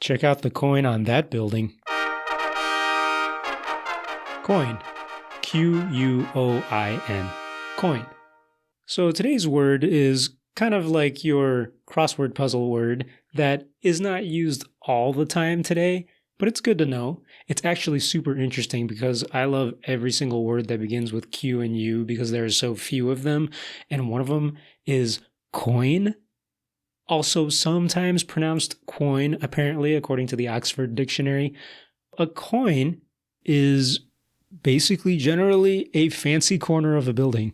Check out the coin on that building. Quoin. Quoin. Coin. So today's word is kind of like your crossword puzzle word that is not used all the time today, but it's good to know. It's actually super interesting because I love every single word that begins with Q and U because there are so few of them, and one of them is coin. Also sometimes pronounced quoin, apparently, according to the Oxford Dictionary. A coin is basically generally a fancy corner of a building.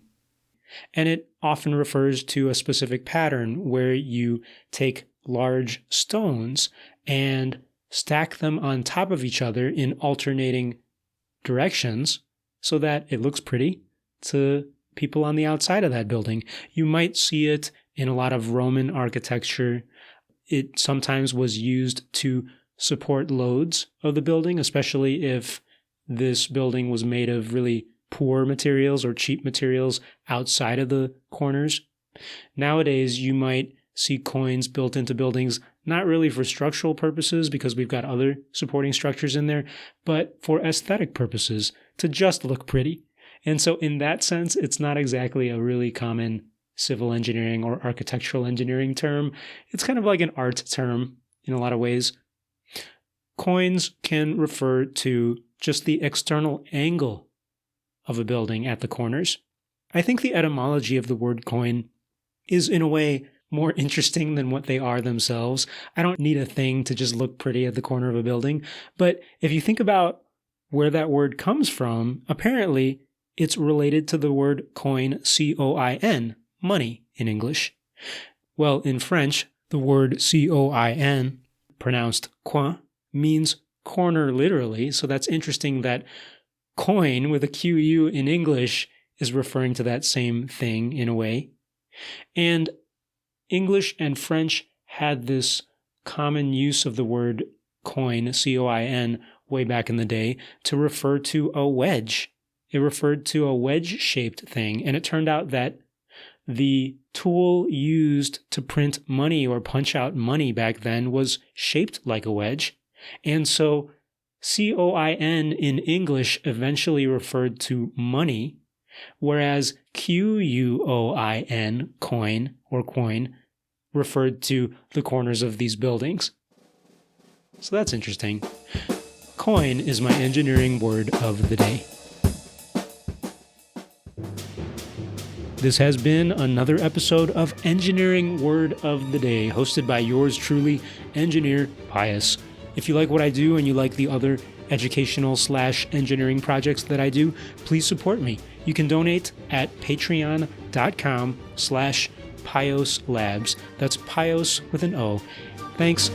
And it often refers to a specific pattern where you take large stones and stack them on top of each other in alternating directions so that it looks pretty to people on the outside of that building. You might see it in a lot of Roman architecture. It sometimes was used to support loads of the building, especially if this building was made of really poor materials or cheap materials outside of the corners. Nowadays, you might see coins built into buildings, not really for structural purposes because we've got other supporting structures in there, but for aesthetic purposes to just look pretty. And so in that sense, it's not exactly a really common civil engineering or architectural engineering term. It's kind of like an art term in a lot of ways. Coins can refer to just the external angle of a building at the corners. I think the etymology of the word coin is in a way more interesting than what they are themselves. I don't need a thing to just look pretty at the corner of a building, but if you think about where that word comes from, apparently it's related to the word coin, C-O-I-N, money in English. Well, in French, the word C-O-I-N, pronounced quoin, means corner literally, so that's interesting that coin with a Q-U in English is referring to that same thing in a way. And English and French had this common use of the word coin, C-O-I-N, way back in the day to refer to a wedge. It referred to a wedge-shaped thing, and it turned out that the tool used to print money or punch out money back then was shaped like a wedge. And so C-O-I-N in English eventually referred to money, whereas Q-U-O-I-N, coin or quoin, referred to the corners of these buildings. So that's interesting. Coin is my engineering word of the day. This has been another episode of Engineering Word of the Day, hosted by yours truly, Engineer Pius. If you like what I do and you like the other educational/engineering projects that I do, please support me. You can donate at patreon.com/Pios Labs. That's Pios with an O. Thanks.